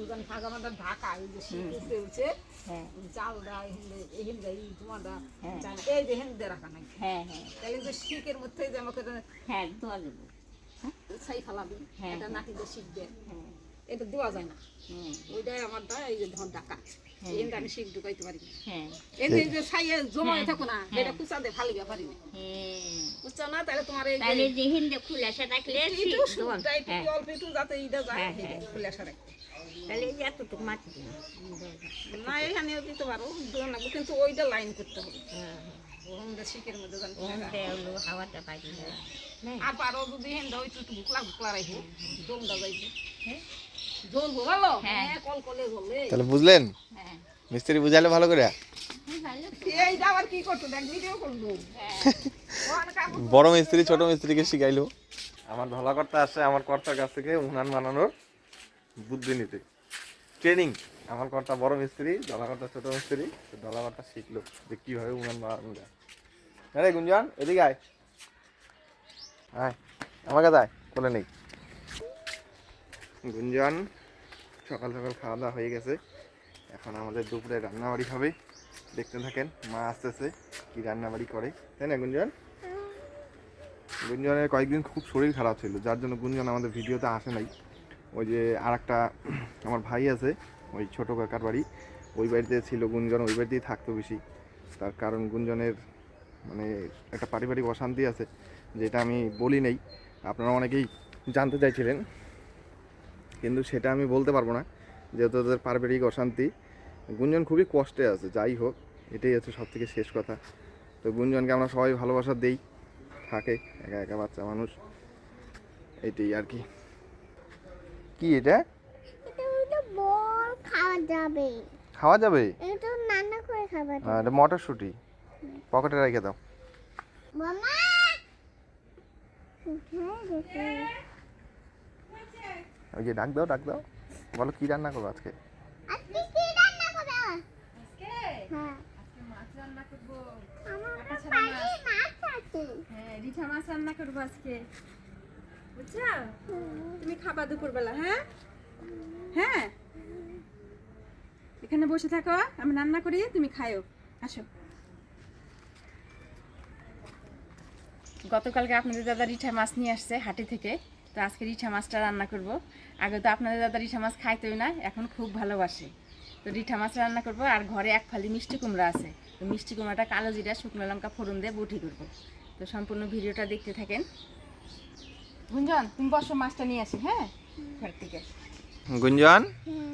দুজন ফাঁকা ঢাকা এই যে শীত উঠছে হ্যাঁ চালটা হিন্দে তোমারটা এই যে হিন্দে রাখা নাকি হ্যাঁ হ্যাঁ তাহলে যে শীতের মধ্যে যে আমাকে হ্যাঁ দেওয়া যাবে ছাই ফালাবি এটা নাটিতে শিখবে হ্যাঁ এটা দেওয়া যায় না ওইটাই আমারটা এই যে ধর ঢাকা এনটা আমি শিখ ঢুকাইতে পারি হ্যাঁ এই যে ছাইয়ে জমায়ে থাকো না এটা কুচা দিয়ে ফালিবা পারি না কুচা না তাহলে তোমার এই তাহলে যে হিন্দে খুলাসা রাখলে একটু অল্প একটু যাতে এইটা যায় খুলাসা রাখতে তাহলে এই এতটুকু মাটি দিন না এখানেও দিতে পারো না কিন্তু ওইটা লাইন করতে হবে ওরমটা শিখের মধ্যে জানতে হাওয়াটা পাইবে আর পারো যদি হেন্দা ওই একটু ভুকলা রাখো দমটা যাইবে হ্যাঁ জল ভালো হ্যাঁ কল কলে জ্বলে তাহলে বুঝলেন হ্যাঁ মিস্ত্রি বুঝালে ভালো করে এই যাবার কি করতে দেখ ভিডিও করব বড় মিস্ত্রি ছোট মিস্ত্রিকে শিখাইলো আমার ধলা কর্তা আসে আমার কর্তার কাছ থেকে উনান বানানোর বুদ্ধি নিতে ট্রেনিং আমার কর্তা বড় মিস্ত্রি ধলা কর্তা ছোট মিস্ত্রি ধলা কর্তা শিখলো যে কীভাবে উনান বানানো যায় আরে গুঞ্জন এদিকে আয় আয় আমার কাছে আয় বলে নেই গুঞ্জন সকাল সকাল খাওয়া দাওয়া হয়ে গেছে এখন আমাদের দুপুরে রান্নাবাড়ি হবে দেখতে থাকেন মা আসতেছে কি রান্নাবাড়ি করে তাই না গুঞ্জন গুঞ্জনের কয়েকদিন খুব শরীর খারাপ ছিল যার জন্য গুঞ্জন আমাদের ভিডিওতে আসে নাই ওই যে আর একটা আমার ভাই আছে ওই ছোটো কাকার বাড়ি ওই বাড়িতে ছিল গুঞ্জন ওই বাড়িতেই থাকতো বেশি তার কারণ গুঞ্জনের মানে একটা পারিবারিক অশান্তি আছে যেটা আমি বলি নেই আপনারা অনেকেই জানতে চাইছিলেন কিন্তু সেটা আমি বলতে পারবো না যেহেতু ওদের পারিবারিক অশান্তি গুঞ্জন খুবই কষ্টে আছে যাই হোক এটাই হচ্ছে সব থেকে শেষ কথা তো গুঞ্জনকে আমরা সবাই ভালোবাসা দেই থাকে একা একা বাচ্চা মানুষ এটাই আর কি কি এটা খাওয়া যাবে এটা মটরশুঁটি পকেটে রেখে দাও ওই যে ডাক দাও বলো কি রান্না করবো আজকে রিঠা মাছ রান্না করবো আজকে বুঝছো তুমি খাবা দুপুরবেলা হ্যাঁ হ্যাঁ এখানে বসে থাকো আমি রান্না করি তুমি খায়ো আসো গতকালকে আপনাদের দাদা রিঠা মাছ নিয়ে আসছে হাটে থেকে তো আজকে রিঠা মাছটা রান্না করব আগে তো আপনাদের দাদা রিঠা মাছ খাইতোই না এখন খুব ভালোবাসে তো রিঠা মাছ রান্না করব আর ঘরে এক ফালি মিষ্টি কুমড়া আছে তো মিষ্টি কুমড়াটা কালো জিরা শুকনো লঙ্কা ফোড়ন দিয়ে বটি করব তো সম্পূর্ণ ভিডিওটা দেখতে থাকেন গুঞ্জন তুমি বসো মাছটা নিয়ে আসি হ্যাঁ ঘর থেকে গুঞ্জন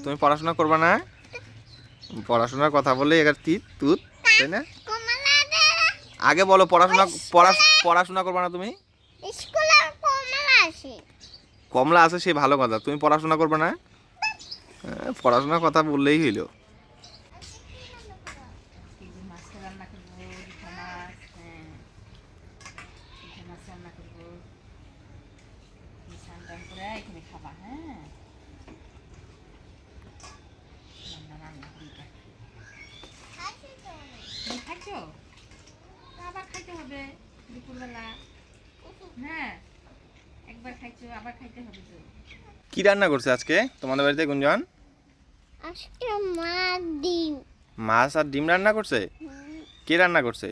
তুমি পড়াশোনা করবে না পড়াশোনার কথা বলে এবার তুত তাই না আগে বলো পড়াশোনা করবে না তুমি কমলা আছে সে ভালো কথা তুমি পড়াশোনা করবে না পড়াশোনার কথা বললেই হইল আবার খাইতে হবে দুপুরবেলা হ্যাঁ একবার খাইছো আবার খাইতে হবে তো কি রান্না করছে আজকে তোমাদের বাড়িতে গুঞ্জন আজকে মাছ আর ডিম রান্না করছে কে রান্না করছে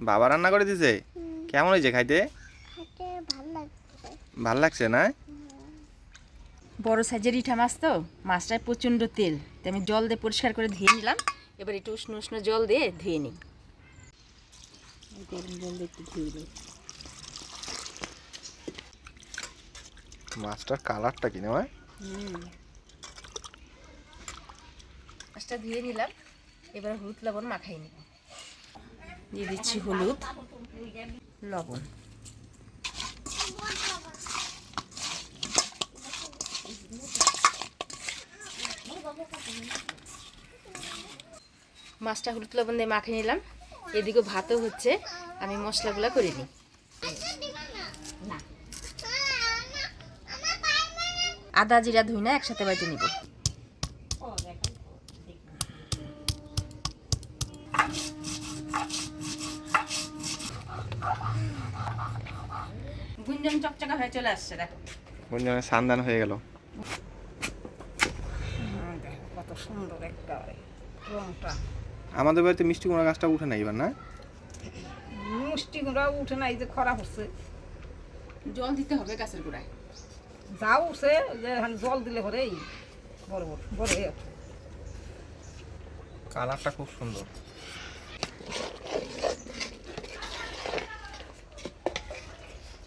বাবা রান্না করে দিছে কেমন হয়েছে খাইতে ভাল লাগছে না বড় সাইজের রিঠা মাছ তো মাছটায় প্রচণ্ড তেল তাই আমি জল দিয়ে পরিষ্কার করে ধুয়ে নিলাম এবার একটু উষ্ণ উষ্ণ জল দিয়ে ধুয়ে নিই গরম জল দিয়ে একটু ধুয়ে নিই মাছটার কালারটা কি নয় মাছটা ধুয়ে নিলাম এবার হলুদ লবণ মাখাই নিব দিয়ে দিচ্ছি হলুদ লবণ মাছটা হলুদ লবণ দিয়ে মাখিয়ে নিলাম এদিকে ভাতও হচ্ছে আমি মশলাগুলো করে নিই আদা জিরা ধুই না একসাথে বেটে নিব গুঞ্জন চকচকা হয়ে চলে আসছে দেখো গুঞ্জনের সান্দান হয়ে গেল সুন্দর একটা রংটা। আমাদের বাড়িতে মিষ্টি কুমড়া গাছটা উঠে নাই এবার, না? মিষ্টি কুমড়া উঠে না, এই যে খরা হচ্ছে, জল দিতে হবে গাছের গোড়ায়। যা উঠছে যে জল দিলে পরে এই বড় বড় বড় হয়ে ওঠে। কালারটা খুব সুন্দর।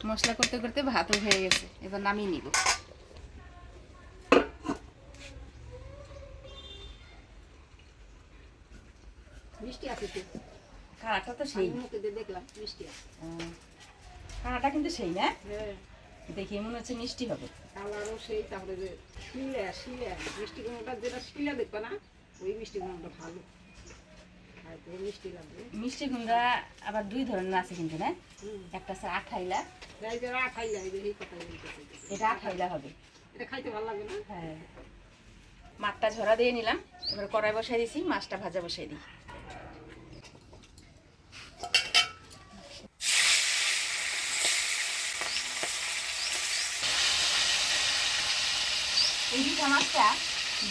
মশলা করতে করতে ভাতও হয়ে গেছে, এবার নামিয়ে নিব। মিষ্টি আছে তো, কালারটা তো সেই, মুখে দিয়ে দেখলাম মিষ্টি আছে। কালারটা কিন্তু সেই না, হ্যাঁ, দেখে মনে হচ্ছে মিষ্টি হবে। কালারও সেই। তারপরে যে শিলা মিষ্টি কুমড়োটা যেটা শিলা দেখবে না, ওই মিষ্টি কুমড়োটা ভালো খাইতে, মিষ্টি লাগবে। মিষ্টি কুমড়া আবার দুই ধরনের আছে কিন্তু, না? একটা আছে আঠাইলা, এই যে খাইলা, এই যে এই কথা বলতেছে, এটা আঠাইলা হবে। এটা খাইতে ভালো লাগে না? হ্যাঁ, মাঠটা ঝরা দিয়ে নিলাম, এবার কড়াই বসাই দিয়েছি, মাছটা ভাজা বসাই দিই। এই রিঠা মাছটা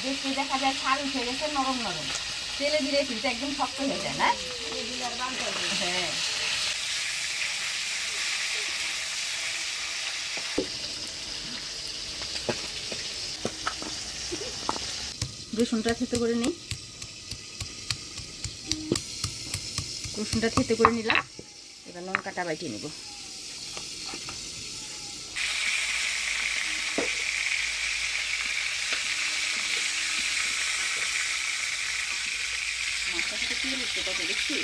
দেখতে দেখা যায় ছাল উঠে গেছে নরম নরম, তেলে দিলে কিন্তু একদম শক্ত হয়ে যায়, না? হ্যাঁ, রসুনটা থেতো করে নিই। রসুনটা থেতো করে নিলাম, এবার লঙ্কাটা বাইটিয়ে নেব। মাছটা থেকে তেল উঠছে কত দেখছি।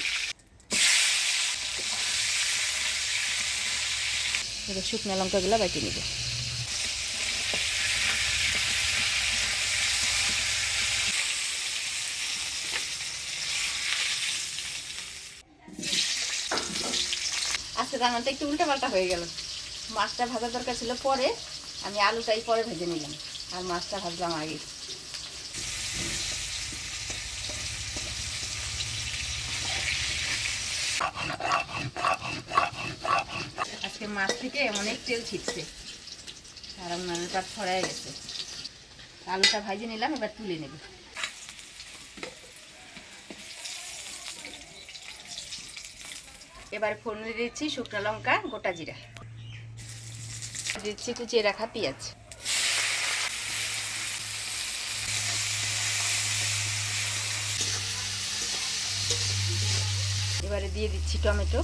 এবার শুকনো লঙ্কাগুলো বাইটিয়ে নেব। আজকে রান্নাটা একটু উল্টা পাল্টা হয়ে গেল। মাছটা ভাজা দরকার ছিল পরে, আমি আলুটাই পরে ভেজে নিলাম, আর মাছটা ভাজলাম আগে। আজকে মাছ থেকে অনেক তেল ছিটছে, আর আমার পাট ছড়াই গেছে। আলুটা ভাজে নিলাম, এবার তুলে নেব। এবার ফোড়নে দিচ্ছি শুকনো লঙ্কা, গোটা জিরা, দিচ্ছি কুচিয়ে রাখা পেঁয়াজ, এবারে দিয়ে দিচ্ছি টমেটো,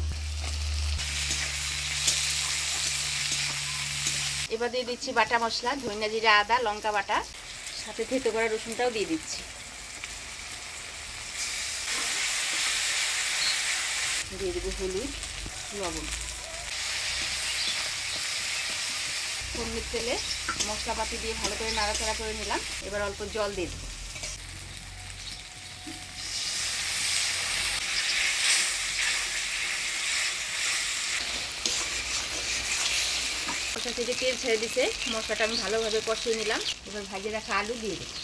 এবার দিয়ে দিচ্ছি বাটা মশলা, ধনিয়া জিরা আদা লঙ্কা বাটা, সাথে থেতো করা রসুনটাও দিয়ে দিচ্ছি। দিয়ে দেবো হলুদ, লবণ। ফোড়নের তেলে মশলাপাতি দিয়ে ভালো করে নাড়াচাড়া করে নিলাম, এবার অল্প জল দিয়ে দেবো। মশলা থেকে তেল ছেড়ে দিতে মশলাটা আমি ভালোভাবে কষিয়ে নিলাম, এবার ভাজিয়ে রাখা আলু দিয়ে দেবো।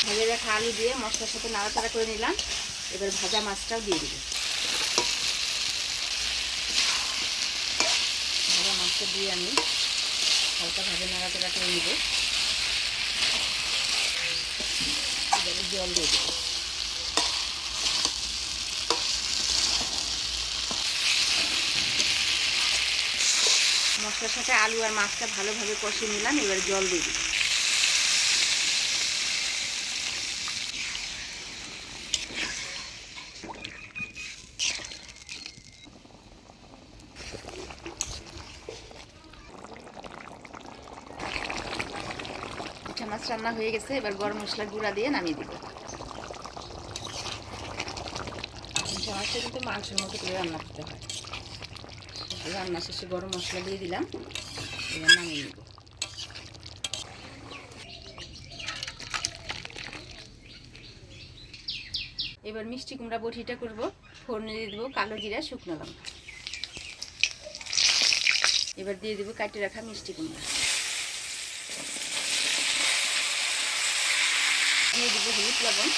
ভাজা রাখা আলু দিয়ে মশলার সাথে নাড়াচাড়া করে নিলাম, এবার ভাজা মাছটাও দিয়ে দেবো। ভাজা মাছটা দিয়ে আমি হালকা ভাজা নাড়াচাড়া করে নেব, এবারে জল দিয়ে দেবো। মশলার সাথে আলু আর মাছটা ভালোভাবে কষিয়ে নিলাম, এবার জল দিয়ে দেবো। মাছ রান্না হয়ে গেছে, এবার গরম মশলা গুঁড়া দিয়ে নামিয়ে দিব। মাছটা কিন্তু মাংসের মতো করে রান্না করতে হয়। রান্না শেষে গরম মশলা দিয়ে দিলাম, এবার নামিয়ে নিব। এবার মিষ্টি কুমড়া বটিটা করব, ফোড়নে দিয়ে দেবো কালো জিরা শুকনো লঙ্কা, এবার দিয়ে দেবো কাটে রাখা মিষ্টি কুমড়া, দিয়ে দেবো হলুদ লবণ।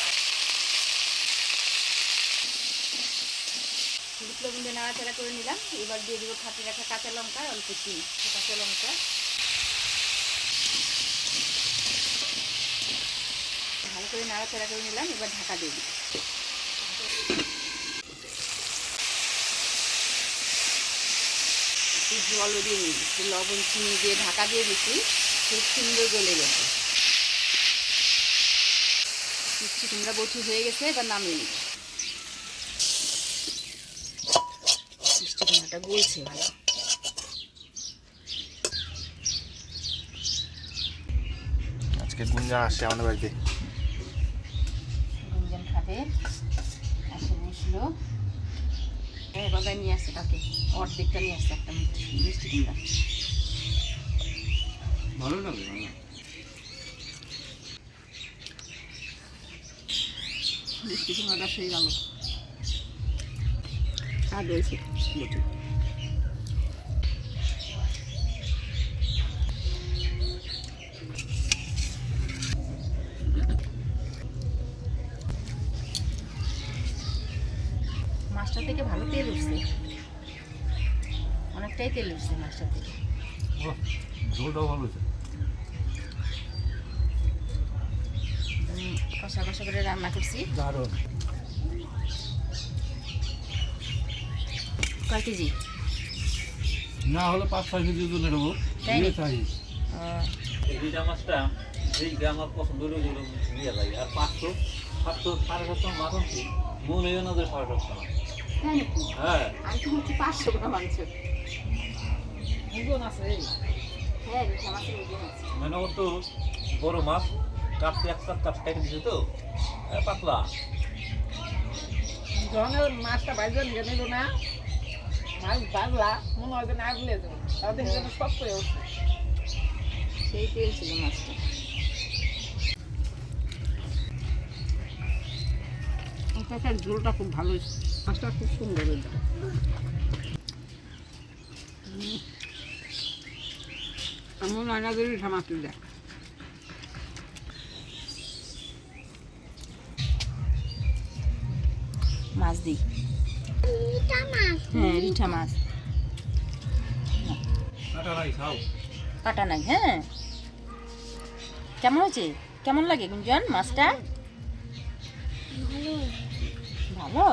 হলুদ লবণ দিয়ে নাড়াচাড়া করে নিলাম। এবার দিয়ে দেবো ফাটিয়ে রাখা কাঁচা লঙ্কা, অল্প চিনি, কাঁচা লঙ্কা ভালো করে নাড়াচাড়া করে নিলাম। এবার ঢাকা দিয়ে দিই। জলও দিয়ে নিই, একটু লবণ চিনি দিয়ে ঢাকা দিয়ে দিচ্ছি, খুব সুন্দর গলে গেছে। মিষ্টি কুমড়া বটি হয়ে গেছে, এবার নামিয়ে নিই। মিষ্টি কুমড়াটা গলছে ভালো। আজকে গুঞ্জন আসছে আমাদের বাড়িতে। গুঞ্জন খাবে, আসে বসলো। বাবা নিয়ে আসছে, তাকে অর্ধেকটা নিয়ে আসছে একটা মিষ্টি কুমড়া। ভালো লাগে মিষ্টি কুমড়াটা সেই গেল আর রয়েছে বটি। মাছটা থেকে ভালো তেল উঠছে, অনেকটাই তেল উঠছে মাছটা থেকে। ঝোলটাও ভালো হয়েছে। কষা কষা করে রান্না করছি। দারুণ। কয় কেজি? না হলে 5-6 কেজি ওজনে নেবো। তাই নাকি? চাই এই দুইটা মাছটা যেইটা আমার পছন্দ হলো ওগুলো নিয়ে লাগে। আর 500, 700, 750 মাছ আনছি, মনে হয় না যে 750 মাছ। তাই নাকি? হ্যাঁ, আমি তো হচ্ছে 500 গ্রাম মাংস। ওজন আছে হ্যাঁ, রিঠা মাছের ওজন আছে। মানে ওর তো বড় মাছ কাটতে একটা কাট কেটে দিছে তো পাতলা। ধরনের মাছটা বাইরে নিয়ে নিল না, মাছ বাজলা মনে হয় যে না আগলে যাবে, তাদের জন্য সব করে উঠছে। সেই তেল ছিল মাছটা। মাছটার ঝোলটা খুব ভালো হয়েছে, মাছটা খুব সুন্দর হয়েছে। এমন হয় না যে রিঠা মাছ দেখ। মাছ দিই। হ্যাঁ, রিঠা মাছ কাটা নাই খাও। কাটা নাই। হ্যাঁ, কেমন হয়েছে? কেমন লাগে গুঞ্জন মাছটা? ভালো।